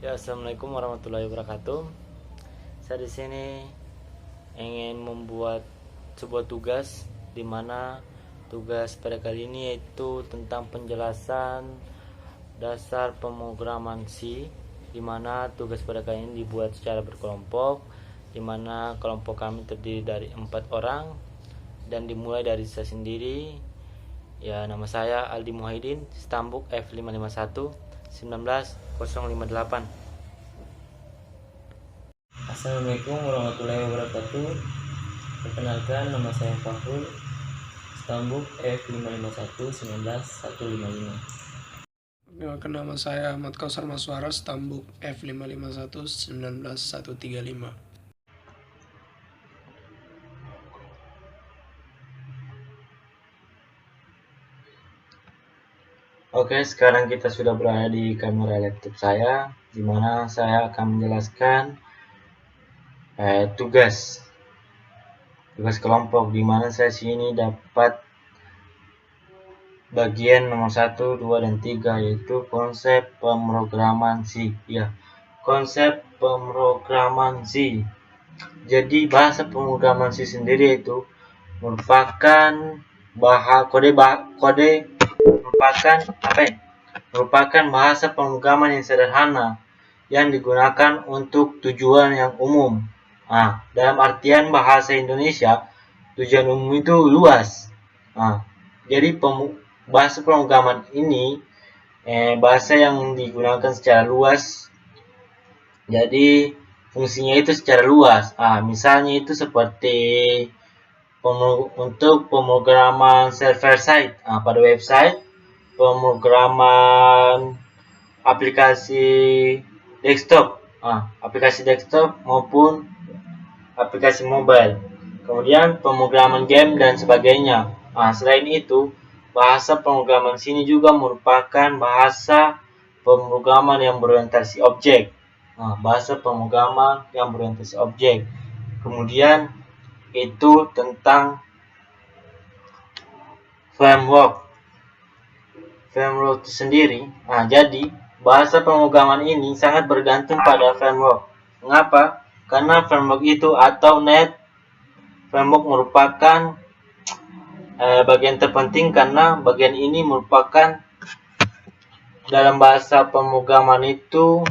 Ya, assalamualaikum warahmatullahi wabarakatuh. Saya di sini ingin membuat sebuah tugas, di mana tugas pada kali ini yaitu tentang penjelasan dasar pemrograman C, di mana tugas pada kali ini dibuat secara berkelompok, di mana kelompok kami terdiri dari 4 orang dan dimulai dari saya sendiri. Ya, nama saya Aldi Muhaidin, Stambuk F551 19058. Assalamualaikum warahmatullahi wabarakatuh. Perkenalkan, nama saya Fahrul, Stambuk F551 19155. Perkenalkan, nama saya Ahmad Kausar Maswara, Stambuk F551 19135. Oke, sekarang kita sudah berada di kamera laptop saya, di mana saya akan menjelaskan tugas kelompok, di mana saya sini dapat bagian nomor 1, 2, dan 3, yaitu konsep pemrograman C. Ya, konsep pemrograman C. Jadi bahasa pemrograman C sendiri itu merupakan merupakan bahasa pemrograman yang sederhana yang digunakan untuk tujuan yang umum. Nah, dalam artian bahasa Indonesia, tujuan umum itu luas. Nah, jadi bahasa pemrograman ini bahasa yang digunakan secara luas. Jadi fungsinya itu secara luas. Misalnya itu seperti untuk pemrograman server side, pada website, pemrograman aplikasi desktop maupun aplikasi mobile, kemudian pemrograman game dan sebagainya. Selain itu, bahasa pemrograman sini juga merupakan bahasa pemrograman yang berorientasi objek. Kemudian itu tentang framework itu sendiri. Jadi bahasa pemrograman ini sangat bergantung pada framework. Mengapa? Karena framework itu atau net framework merupakan bagian terpenting, karena bagian ini merupakan dalam bahasa pemrograman itu,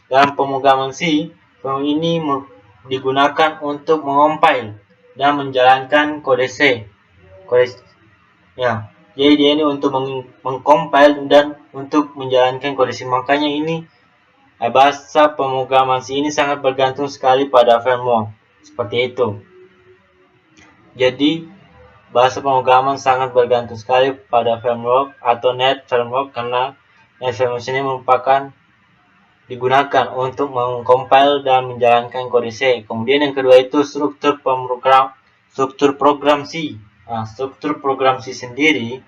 dalam pemrograman C, framework ini digunakan untuk mengompil dan menjalankan kode C. Jadi dia ini untuk mengcompile dan untuk menjalankan kode C. Makanya ini bahasa pemrograman C ini sangat bergantung sekali pada framework. Seperti itu. Jadi bahasa pemrograman sangat bergantung sekali pada framework atau net framework, karena net framework ini merupakan digunakan untuk mengcompile dan menjalankan kode C. Kemudian yang kedua itu struktur program C. Struktur program C sendiri.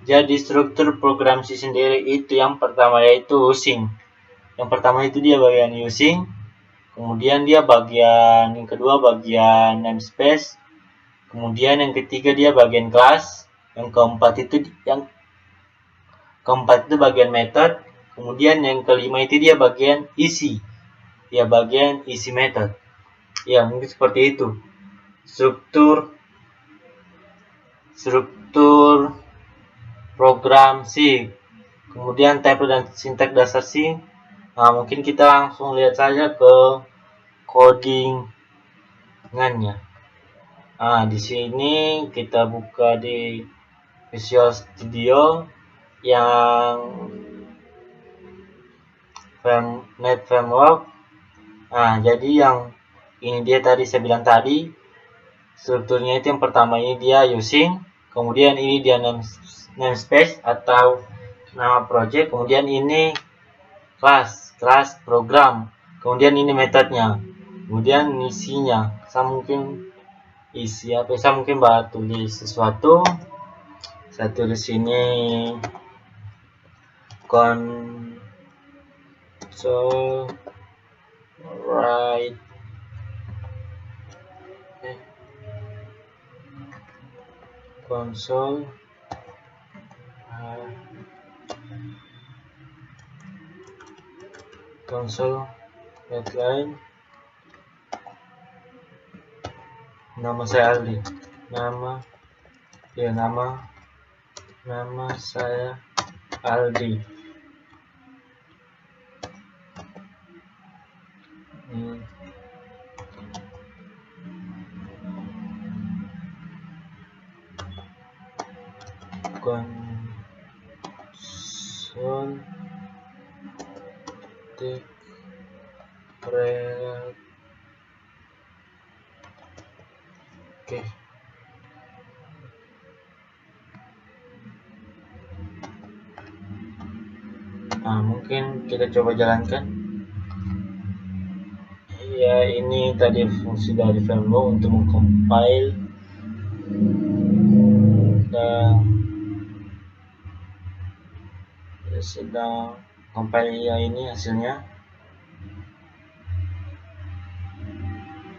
Jadi struktur program C sendiri itu yang pertama yaitu using. Yang pertama itu dia bagian using. Kemudian dia yang kedua bagian namespace. Kemudian yang ketiga dia bagian class. Yang keempat itu bagian method. Kemudian yang kelima itu dia bagian isi. Ya, bagian isi method. Ya, mungkin seperti itu. Struktur program C. Kemudian type dan sintak dasar C. Mungkin kita langsung lihat saja ke codingannya. Di sini kita buka di Visual Studio yang net framework. Jadi yang ini dia tadi saya bilang tadi, strukturnya itu yang pertama ini dia using, kemudian ini dia namespace atau nama project, kemudian ini class program, kemudian ini metodenya, kemudian isinya. Saya mungkin tulis sesuatu. Saya tulis sini console write console console headline, nama saya Aldi, nama saya Aldi. Console tick red. Oke. Nah, mungkin kita coba jalankan. Ya, ini tadi fungsi dari Framebow untuk mengcompile dan sedang compile ya, ini hasilnya.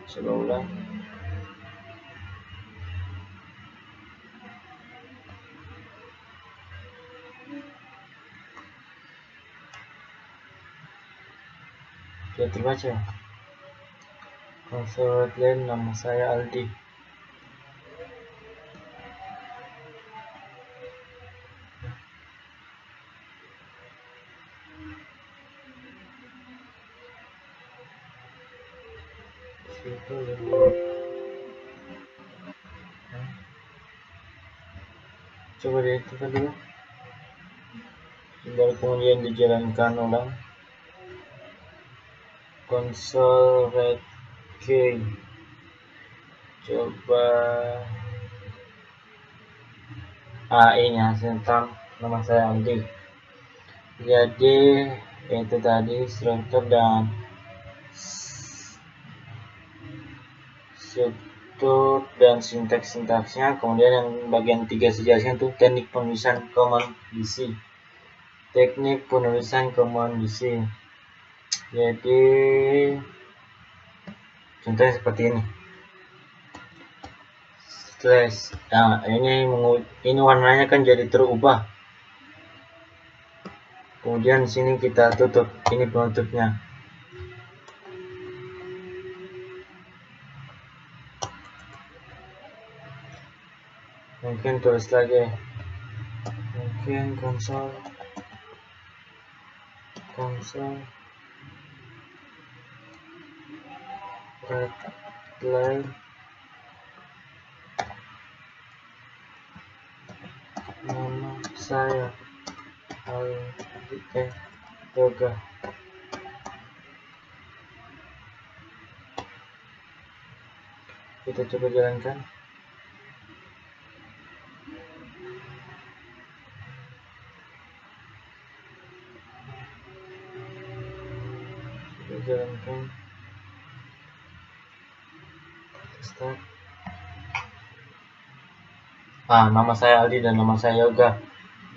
Coba ulang. Tidak terbaca. Console headline, nama saya Aldi. Coba diaktifkan dulu, baru kemudian dijalankan ulang. Console red key, coba ini hasil tentang nama saya Aldi. Jadi itu tadi struktur dan sintaksnya. Kemudian yang bagian 3 sejelasnya itu teknik penulisan command-DC. Jadi contohnya seperti ini. Nah, ini warnanya kan jadi terubah. Kemudian di sini kita tutup, ini penutupnya. Mungkin tulis lagi, mungkin console headline, nama saya Aldi Yoga. Kita coba jalankan. Start. Nama saya Aldi dan nama saya Yoga.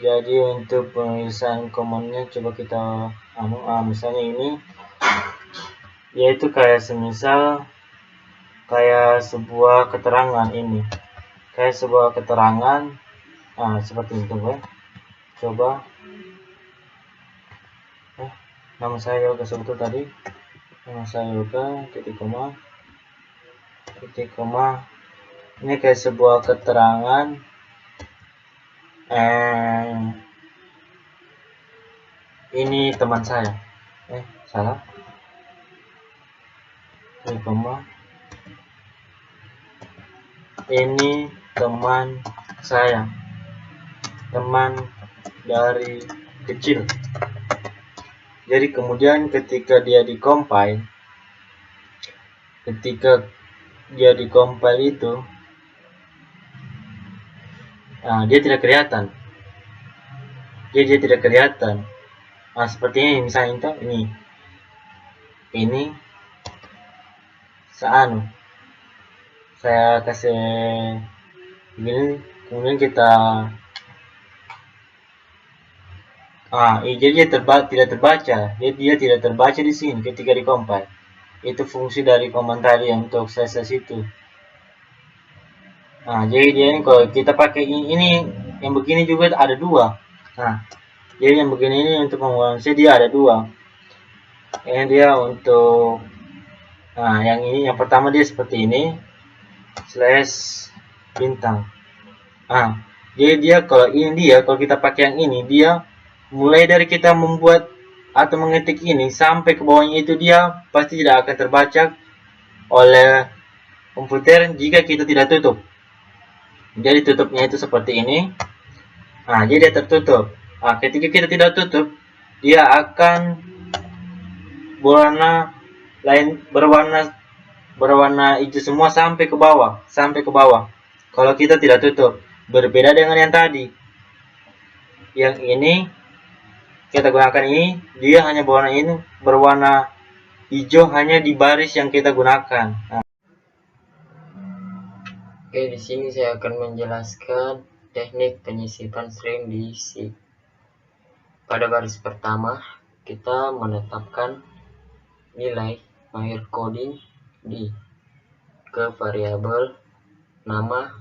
Jadi untuk penulisan commandnya coba kita misalnya ini, yaitu kayak semisal kayak sebuah keterangan ini, seperti itu ya. Coba nama saya Yoga seperti tadi, nama saya Yoga titik koma. Ini kayak sebuah keterangan. Ini teman saya. Salah. Titik koma. Ini teman saya. Teman dari kecil. Jadi kemudian ketika dia di-compile itu, dia tidak kelihatan. Seperti ini misalnya ini saya kasih begini, kemudian kita jadi dia tidak terbaca. Dia tidak terbaca di sini ketika di-compile. Itu fungsi dari command tadi untuk CSS itu. Jadi dia ini kalau kita pakai ini yang begini juga ada 2. Jadi yang begini ini untuk pengulangan dia ada 2. Ini dia untuk yang ini, yang pertama dia seperti ini slash bintang. Dia kalau kita pakai yang ini, dia mulai dari kita membuat atau mengetik ini sampai ke bawahnya itu dia pasti tidak akan terbaca oleh komputer jika kita tidak tutup. Jadi tutupnya itu seperti ini. Jadi dia tertutup. Ketika kita tidak tutup, dia akan berwarna hijau semua sampai ke bawah. Kalau kita tidak tutup, berbeda dengan yang tadi. Yang ini kita gunakan ini, dia hanya berwarna hijau hanya di baris yang kita gunakan. Oke, di sini saya akan menjelaskan teknik penyisipan string di C. Pada baris pertama, kita menetapkan nilai mahir coding di ke variabel nama.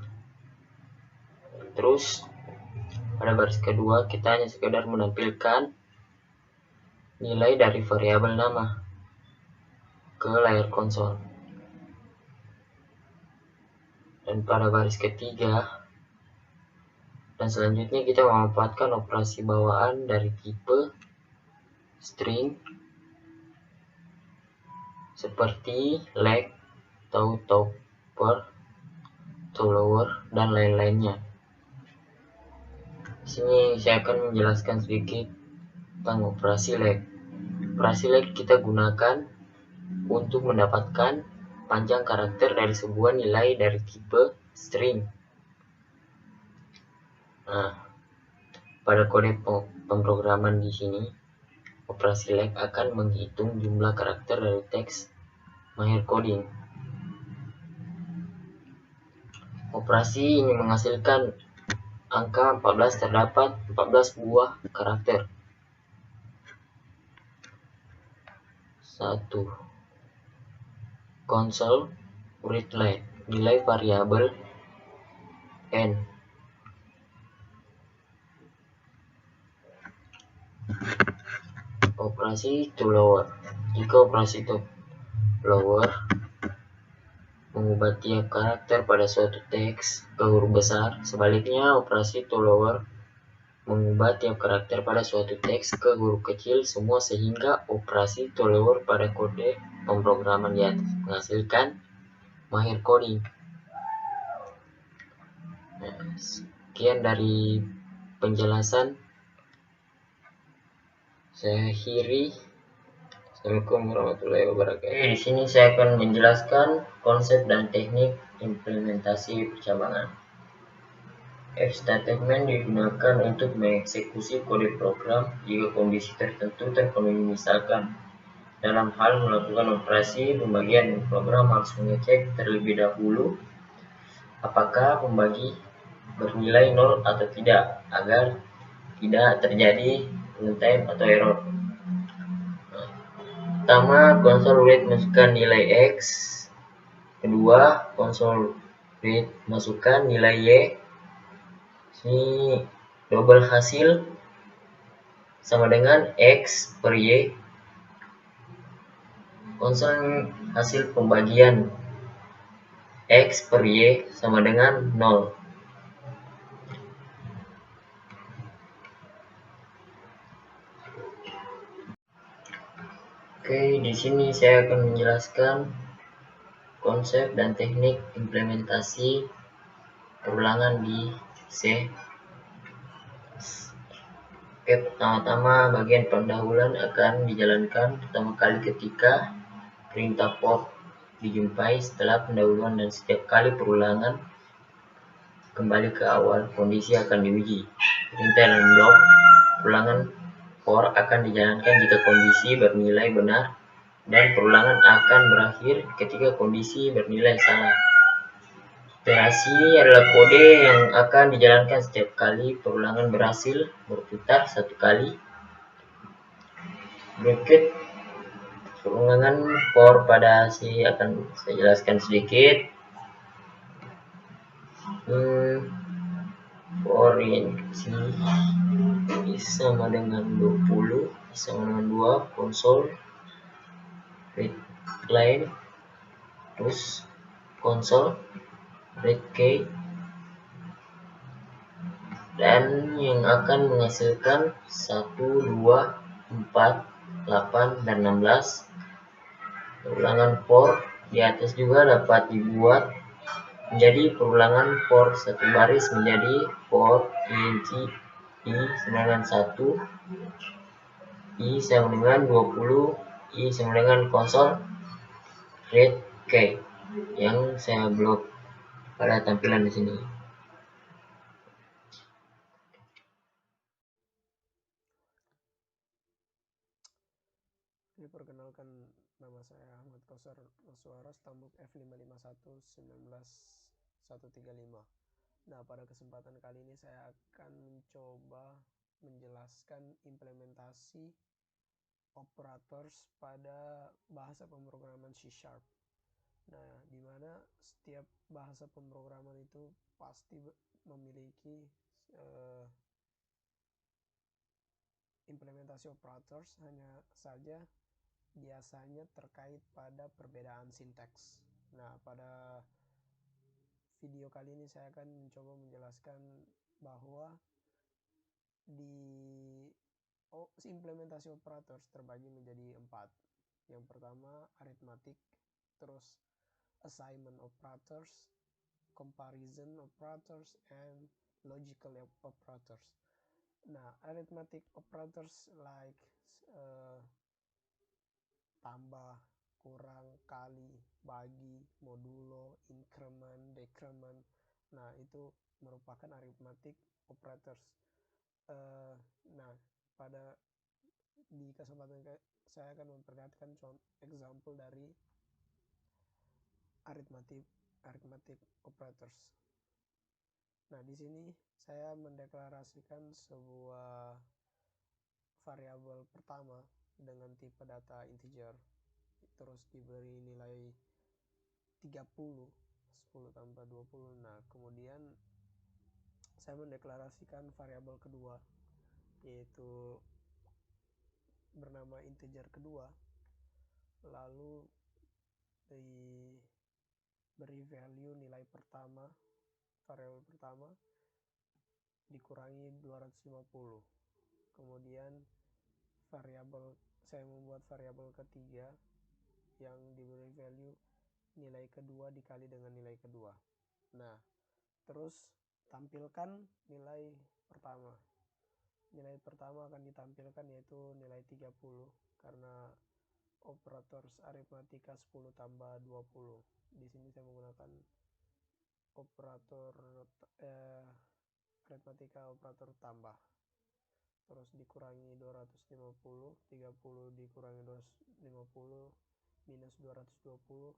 Terus pada baris kedua, kita hanya sekedar menampilkan nilai dari variabel nama ke layar konsol. Dan pada baris ketiga dan selanjutnya, kita memanfaatkan operasi bawaan dari tipe string seperti leg, topper, lower, dan lain-lainnya. Di sini saya akan menjelaskan sedikit tentang operasi leg. Operasi leg kita gunakan untuk mendapatkan panjang karakter dari sebuah nilai dari tipe string. Pada kode pemrograman di sini, operasi leg akan menghitung jumlah karakter dari teks mahir coding. Operasi ini menghasilkan angka 14, terdapat 14 buah karakter. 1. Console readline, nilai variabel n. Operasi to lower, jika operasi to lower mengubah tiap karakter pada suatu teks ke huruf besar, sebaliknya operasi to lower mengubah tiap karakter pada suatu teks ke huruf kecil semua, sehingga operasi to lower pada kode pemrograman di atas menghasilkan mahir coding. Sekian dari penjelasan, saya akhiri. Assalamualaikum warahmatullahi wabarakatuh. Di sini saya akan menjelaskan konsep dan teknik implementasi percabangan. If statement digunakan untuk mengeksekusi kode program jika kondisi tertentu terpenuhi. Misalkan, dalam hal melakukan operasi pembagian, program harus mengecek terlebih dahulu apakah pembagi bernilai 0 atau tidak, agar tidak terjadi runtime atau error. Pertama, console read masukkan nilai X. Kedua, console read masukkan nilai Y. Ini double hasil sama dengan X per Y. Console hasil pembagian X per Y sama dengan 0. Oke, di sini saya akan menjelaskan konsep dan teknik implementasi perulangan di C. Oke, pertama-tama bagian pendahuluan akan dijalankan pertama kali ketika perintah pop dijumpai setelah pendahuluan, dan setiap kali perulangan kembali ke awal, kondisi akan diuji. Perintah dan blok perulangan for akan dijalankan jika kondisi bernilai benar, dan perulangan akan berakhir ketika kondisi bernilai salah. Iterasi adalah kode yang akan dijalankan setiap kali perulangan berhasil berputar satu kali. Berikut perulangan for pada C akan saya jelaskan sedikit. For in C sama dengan 20 sama dengan 2, konsol read line, terus konsol, read key, dan yang akan menghasilkan 1, 2, 4, 8, dan 16. Perulangan for di atas juga dapat dibuat menjadi perulangan for satu baris menjadi for ing i sama dengan 1, i sama dengan 20, i sama dengan konsol read key yang saya blok pada tampilan di sini. Ini perkenalkan, nama saya Ahmad Kausar Maswaras, Tambuk F551-19135. Nah, pada kesempatan kali ini saya akan mencoba menjelaskan implementasi operators pada bahasa pemrograman C#. Nah, di mana setiap bahasa pemrograman itu pasti memiliki implementasi operators, hanya saja biasanya terkait pada perbedaan sintaks. Nah, pada video kali ini saya akan mencoba menjelaskan bahwa implementasi operators terbagi menjadi 4. Yang pertama arithmetic, terus assignment operators, comparison operators, and logical operators. Nah, arithmetic operators like tambah, kurang, kali, bagi, modulo, increment, decrement. Nah, itu merupakan arithmetic operators. Nah, di kesempatan saya akan memperlihatkan example dari arithmetic operators. Nah, di sini saya mendeklarasikan sebuah variabel pertama dengan tipe data integer, terus diberi nilai 30, 10 tambah 20. Nah, kemudian saya mendeklarasikan variabel kedua, yaitu bernama integer kedua, lalu diberi value nilai pertama, variabel pertama dikurangi 250. Kemudian saya membuat variabel ketiga yang diberi value nilai kedua dikali dengan nilai kedua. Nah, terus tampilkan nilai pertama. Nilai pertama akan ditampilkan yaitu nilai 30 karena operators aritmatika 10 tambah 20. Di sini saya menggunakan operator aritmatika operator tambah. Terus dikurangi 250, 30 dikurangi 250 minus 220.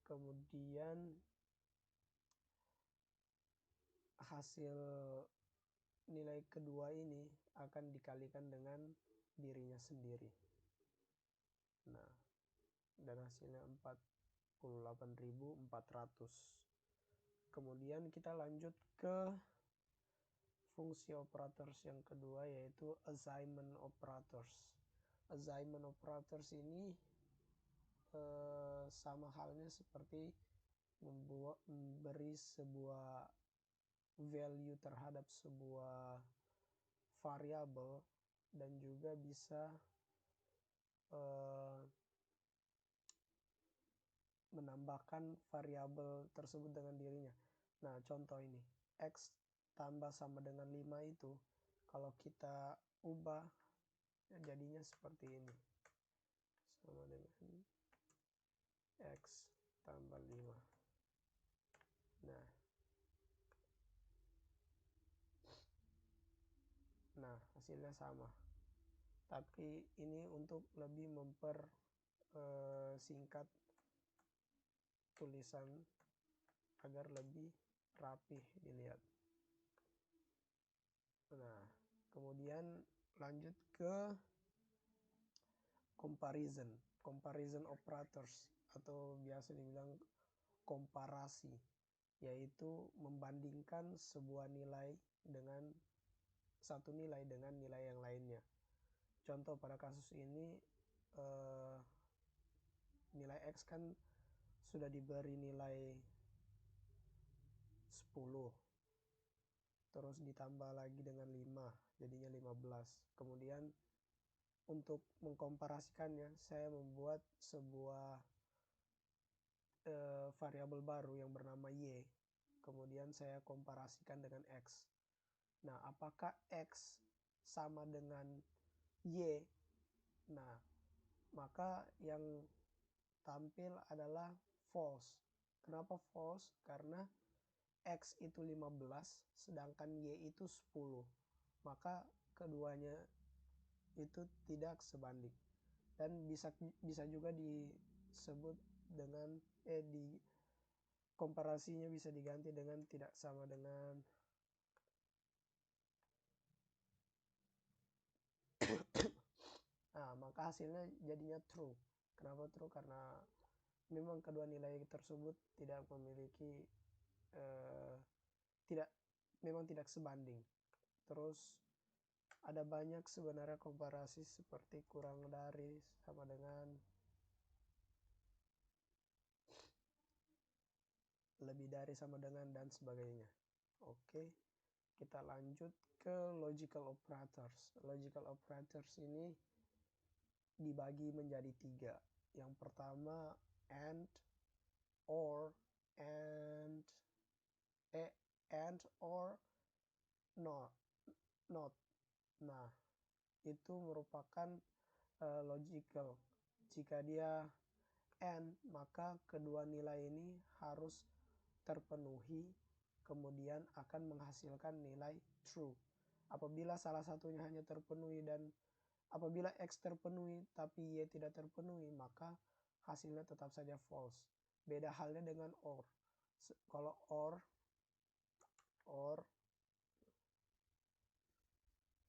Kemudian hasil nilai kedua ini akan dikalikan dengan dirinya sendiri. Nah, dan hasilnya 48.400. Kemudian kita lanjut ke fungsi operators yang kedua, yaitu assignment operators. Assignment operators ini sama halnya seperti memberi sebuah value terhadap sebuah variabel dan juga bisa menambahkan variabel tersebut dengan dirinya. Nah, contoh ini, X tambah sama dengan 5 itu, kalau kita ubah jadinya seperti ini, sama dengan X tambah 5. Nah, hasilnya sama. Tapi ini untuk lebih mempersingkat tulisan agar lebih rapih dilihat. Nah, kemudian lanjut ke comparison operators, atau biasa dibilang komparasi, yaitu membandingkan sebuah nilai dengan satu nilai dengan nilai yang lainnya. Contoh pada kasus ini nilai X kan sudah diberi nilai 10, terus ditambah lagi dengan 5, jadinya 15. Kemudian untuk mengkomparasikannya, saya membuat sebuah variabel baru yang bernama Y. Kemudian saya komparasikan dengan X. Nah, apakah X sama dengan Y? Nah, maka yang tampil adalah false. Kenapa false? Karena X itu 15, sedangkan Y itu 10. Maka keduanya itu tidak sebanding. Dan bisa juga disebut dengan di komparasinya bisa diganti dengan tidak sama dengan. Nah, maka hasilnya jadinya true. Kenapa true? Karena memang kedua nilai tersebut tidak memiliki memang tidak sebanding. Terus ada banyak sebenarnya komparasi seperti kurang dari, sama dengan, lebih dari, sama dengan, dan sebagainya. Oke, kita lanjut ke logical operators. Logical operators ini dibagi menjadi 3. Yang pertama and, or, not. Nah, itu merupakan logical. Jika dia and, maka kedua nilai ini harus terpenuhi, kemudian akan menghasilkan nilai true. Apabila salah satunya hanya terpenuhi dan apabila X terpenuhi tapi Y tidak terpenuhi, maka hasilnya tetap saja false. Beda halnya dengan or. Kalau or,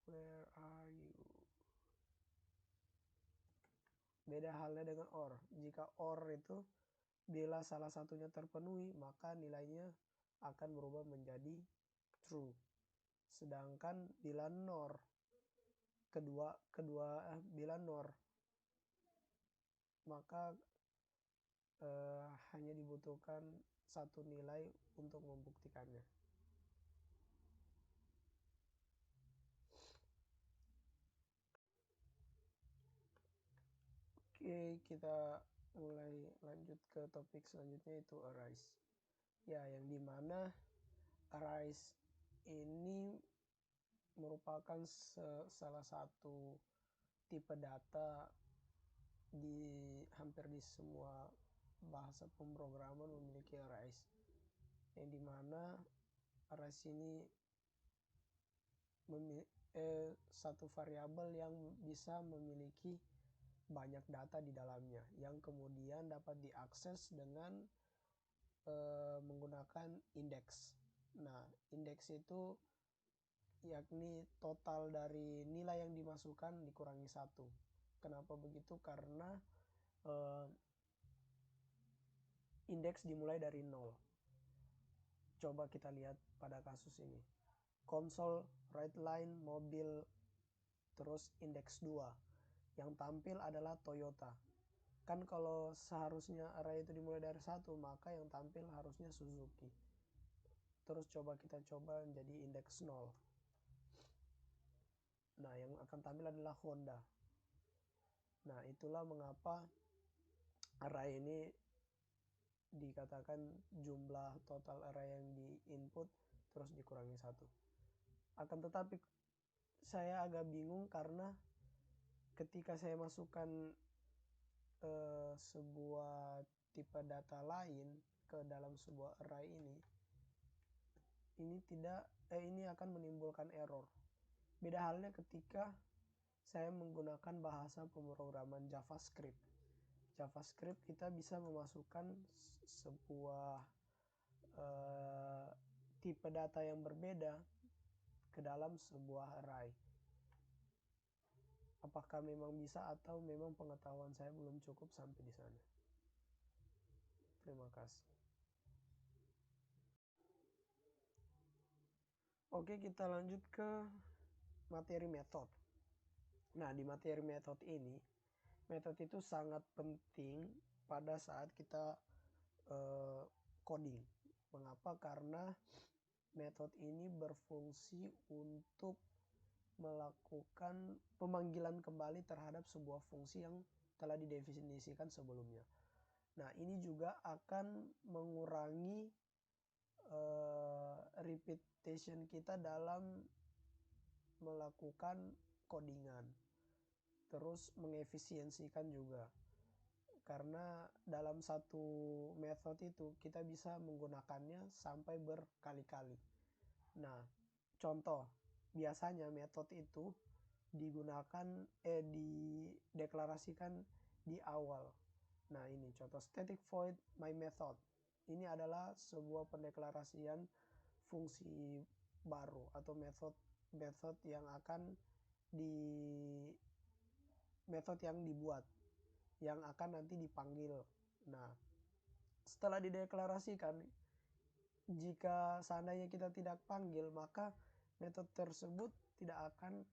where are you? Beda halnya dengan or. Jika or itu bila salah satunya terpenuhi, maka nilainya akan berubah menjadi true. Sedangkan bila nor, bila nor, maka hanya dibutuhkan satu nilai untuk membuktikannya. Oke, kita mulai lanjut ke topik selanjutnya, itu arrays. Ya, yang dimana arrays ini merupakan salah satu tipe data hampir di semua bahasa pemrograman memiliki arrays. Yang dimana arrays ini satu variabel yang bisa memiliki banyak data di dalamnya, yang kemudian dapat diakses dengan menggunakan indeks. Nah, indeks itu yakni total dari nilai yang dimasukkan dikurangi 1. Kenapa begitu? Karena indeks dimulai dari 0. Coba kita lihat pada kasus ini. Konsol, write line, mobil, terus indeks 2. Yang tampil adalah Toyota. Kan kalau seharusnya array itu dimulai dari 1, maka yang tampil harusnya Suzuki. Terus kita coba menjadi indeks 0. Nah, yang akan tampil adalah Honda. Nah, itulah mengapa array ini dikatakan jumlah total array yang di input terus dikurangi 1. Akan tetapi saya agak bingung karena ketika saya masukkan sebuah tipe data lain ke dalam sebuah array ini akan menimbulkan error. Beda halnya ketika saya menggunakan bahasa pemrograman JavaScript. JavaScript kita bisa memasukkan sebuah tipe data yang berbeda ke dalam sebuah array. Apakah memang bisa atau memang pengetahuan saya belum cukup sampai di sana? Terima kasih. Oke, kita lanjut ke materi method. Nah, di materi method ini, method itu sangat penting pada saat kita coding. Mengapa? Karena metode ini berfungsi untuk melakukan pemanggilan kembali terhadap sebuah fungsi yang telah didefinisikan sebelumnya. Nah, ini juga akan mengurangi repetition kita dalam melakukan codingan. Terus mengefisiensikan juga. Karena dalam satu metode itu kita bisa menggunakannya sampai berkali-kali. Nah, contoh, biasanya metode itu dideklarasikan di awal. Nah, ini contoh static void my method. Ini adalah sebuah pendeklarasian fungsi baru atau metode yang dibuat, yang akan nanti dipanggil. Nah, setelah dideklarasikan, jika seandainya kita tidak panggil, maka metode tersebut tidak akan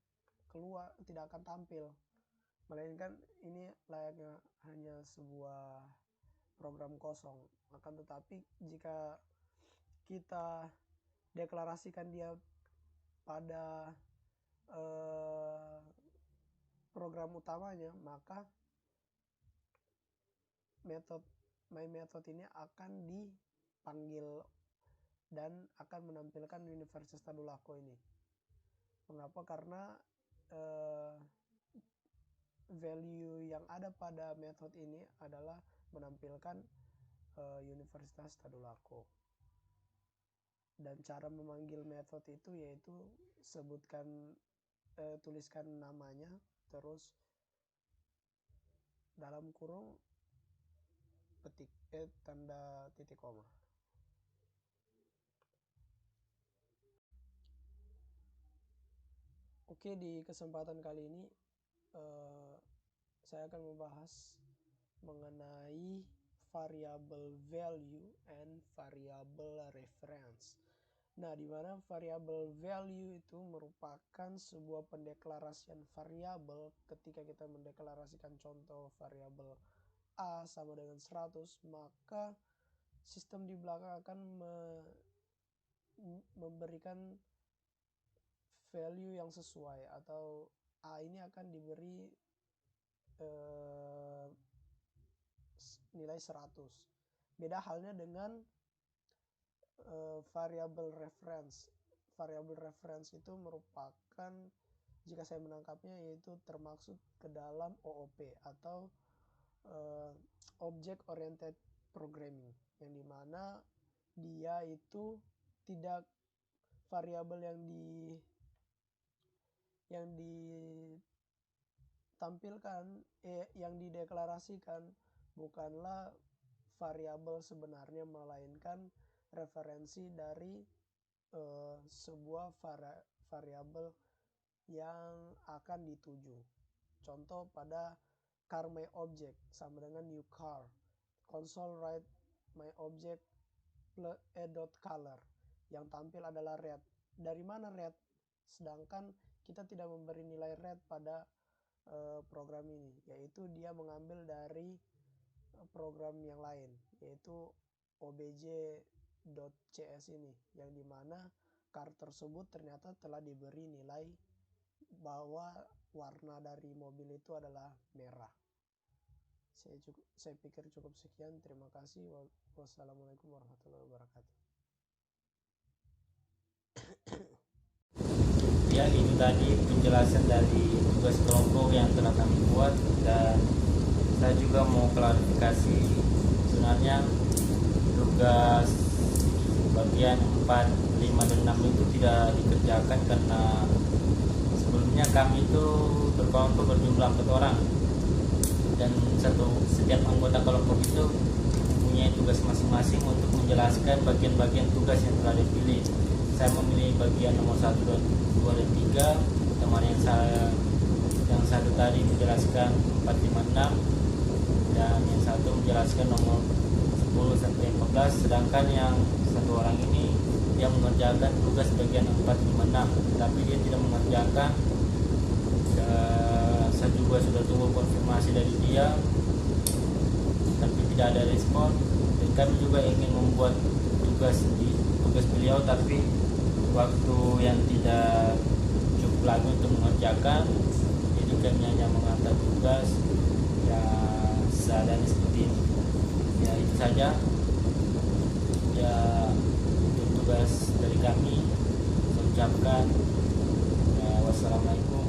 keluar, tidak akan tampil, melainkan ini layaknya hanya sebuah program kosong. Akan tetapi jika kita deklarasikan dia pada program utamanya, maka my method ini akan dipanggil dan akan menampilkan Universitas Tadulako ini. Mengapa? Karena value yang ada pada metode ini adalah menampilkan Universitas Tadulako. Dan cara memanggil metode itu yaitu tuliskan namanya, terus dalam kurung petik tanda titik koma. Oke, di kesempatan kali ini saya akan membahas mengenai variable value and variable reference. Nah, di mana variable value itu merupakan sebuah pendeklarasian variabel. Ketika kita mendeklarasikan contoh variabel A sama dengan 100, maka sistem di belakang akan memberikan value yang sesuai, atau A ini akan diberi nilai 100. Beda halnya dengan variable reference. Variable reference itu merupakan, jika saya menangkapnya, yaitu termaksud ke dalam OOP atau Object Oriented Programming, yang dimana dia itu tidak variabel yang ditampilkan, yang dideklarasikan bukanlah variabel sebenarnya, melainkan referensi dari sebuah variabel yang akan dituju. Contoh pada car my object sama dengan new car. Console write my object color. Yang tampil adalah red. Dari mana red? Sedangkan kita tidak memberi nilai red pada program ini, yaitu dia mengambil dari program yang lain, yaitu obj.cs ini, yang dimana car tersebut ternyata telah diberi nilai bahwa warna dari mobil itu adalah merah. Saya pikir cukup sekian. Terima kasih. Wassalamualaikum warahmatullahi wabarakatuh. Ya, itu tadi penjelasan dari tugas kelompok yang telah kami buat, dan saya juga mau klarifikasi. Sebenarnya tugas bagian 4, 5, dan 6 itu tidak dikerjakan karena sebelumnya kami itu berkelompok berjumlah 4 orang, dan setiap anggota kelompok itu mempunyai tugas masing-masing untuk menjelaskan bagian-bagian tugas yang telah dipilih. Saya memilih bagian nomor 1, 2, dan 3. Teman yang satu tadi menjelaskan 4, 5, 6, dan yang satu menjelaskan nomor 10 sampai 14. Sedangkan yang satu orang ini dia mengerjakan tugas bagian 4, 5, 6, tapi dia tidak mengerjakan. Saya juga sudah tunggu konfirmasi dari dia, tapi tidak ada respon, dan kami juga ingin membuat tugas beliau tapi waktu yang tidak cukup lagi untuk mengerjakan, jadi kami hanya mengantar tugas ya seadanya seperti ini. Ya itu saja ya untuk tugas dari kami. Saya ucapkan ya, wassalamualaikum